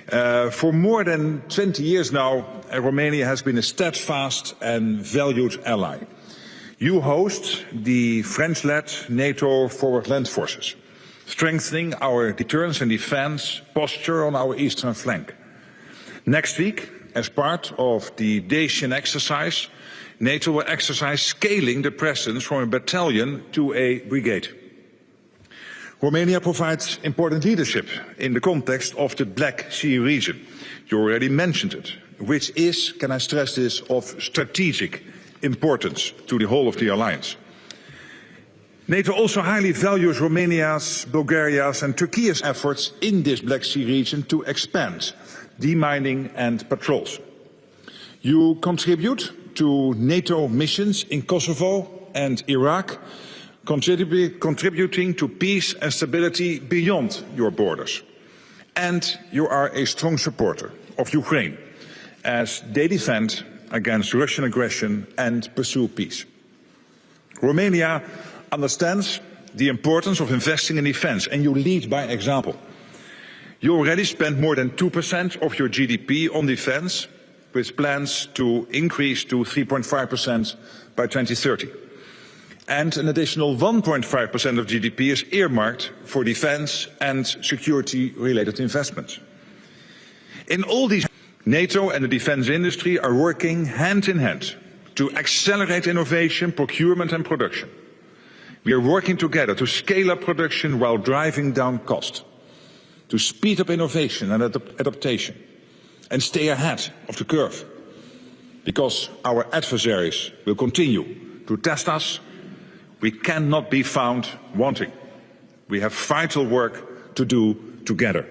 For more than 20 years now, Romania has been a steadfast and valued ally. You host the French-led NATO Forward Land Forces, strengthening our deterrence and defence posture on our eastern flank. Next week, as part of the Dacian exercise, NATO will exercise scaling the presence from a battalion to a brigade. Romania provides important leadership in the context of the Black Sea region. You already mentioned it, which is, can I stress this, of strategic importance to the whole of the alliance. NATO also highly values Romania's, Bulgaria's and Turkey's efforts in this Black Sea region to expand demining and patrols. You contribute to NATO missions in Kosovo and Iraq, contributing to peace and stability beyond your borders. And you are a strong supporter of Ukraine as they defend against Russian aggression and pursue peace. Romania understands the importance of investing in defence, and you lead by example. You already spend more than 2% of your GDP on defence, with plans to increase to 3.5% by 2030. And an additional 1.5% of GDP is earmarked for defence and security-related investments. In all these, NATO and the defence industry are working hand in hand to accelerate innovation, procurement and production. We are working together to scale up production while driving down cost, to speed up innovation and adaptation, and stay ahead of the curve, because our adversaries will continue to test us. We cannot be found wanting. We have vital work to do together.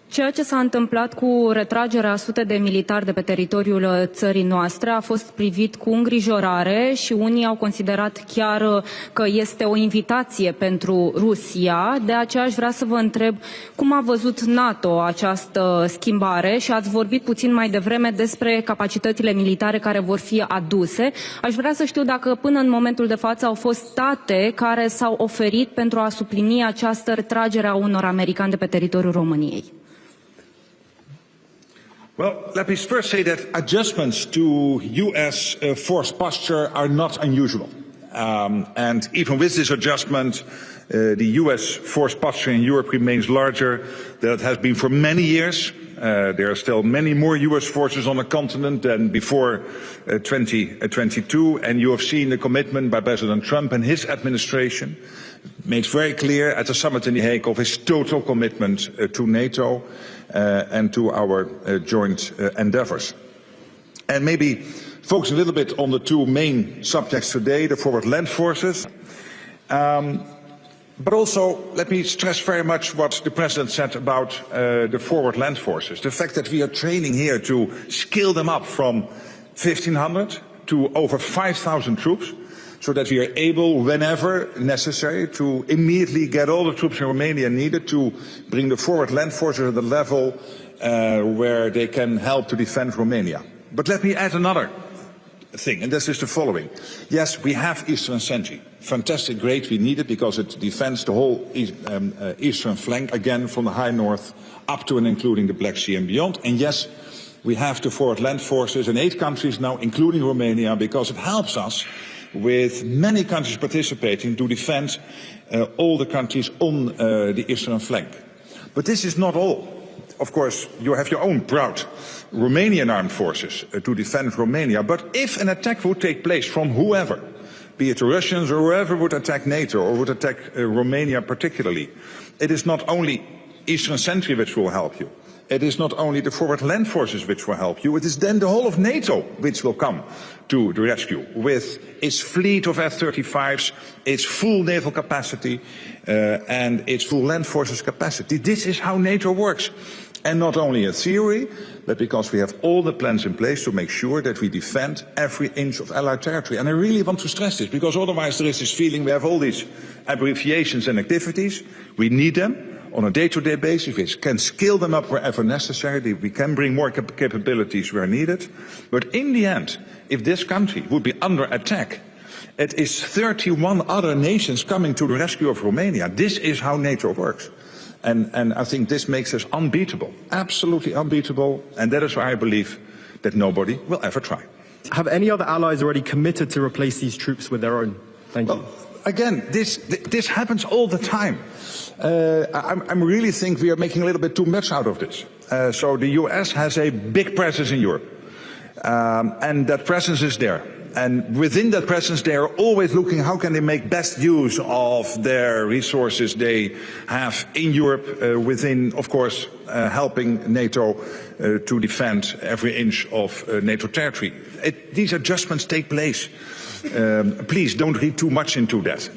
Ceea ce s-a întâmplat cu retragerea a sute de militari de pe teritoriul țării noastre a fost privit cu îngrijorare și unii au considerat chiar că este o invitație pentru Rusia. De aceea aș vrea să vă întreb cum a văzut NATO această schimbare și ați vorbit puțin mai devreme despre capacitățile militare care vor fi aduse. Aș vrea să știu dacă până în momentul de față au fost state care s-au oferit pentru a suplini această retragere a unor americani de pe teritoriul României. Well, let me first say that adjustments to U.S. force posture are not unusual. And even with this adjustment, the U.S. force posture in Europe remains larger than it has been for many years. There are still many more U.S. forces on the continent than before 2022, and you have seen the commitment by President Trump and his administration made very clear at the summit in The Hague of his total commitment to NATO and to our joint endeavours. And maybe focus a little bit on the two main subjects today, the forward land forces. But also, let me stress very much what the President said about the forward land forces. The fact that we are training here to scale them up from 1,500 to over 5,000 troops, so that we are able, whenever necessary, to immediately get all the troops in Romania needed to bring the forward land forces at the level where they can help to defend Romania. But let me add another thing, and this is the following. Yes, we have Eastern Sentry. Fantastic, great, we need it because it defends the whole eastern flank, again, from the high north up to and including the Black Sea and beyond. And yes, we have the forward land forces in 8 countries now, including Romania, because it helps us with many countries participating to defend all the countries on the eastern flank. But this is not all. Of course, you have your own proud Romanian armed forces to defend Romania. But if an attack would take place from whoever, be it the Russians or whoever would attack NATO or would attack Romania particularly, it is not only Eastern Sentry which will help you. It is not only the forward land forces which will help you, it is then the whole of NATO which will come to the rescue with its fleet of F-35s, its full naval capacity and its full land forces capacity. This is how NATO works. And not only in theory, but because we have all the plans in place to make sure that we defend every inch of Allied territory. And I really want to stress this, because otherwise there is this feeling we have all these abbreviations and activities. We need them on a day-to-day basis. We can scale them up wherever necessary. We can bring more capabilities where needed. But in the end, if this country would be under attack, it is 31 other nations coming to the rescue of Romania. This is how NATO works. And I think this makes us unbeatable, absolutely unbeatable. And that is why I believe that nobody will ever try. Have any other allies already committed to replace these troops with their own? Thank you. Well, again, this happens all the time. I really think we are making a little bit too much out of this. So the US has a big presence in Europe, and that presence is there. And within that presence, they are always looking how can they make best use of their resources they have in Europe, within, of course, helping NATO to defend every inch of NATO territory. These adjustments take place. Please don't read too much into that.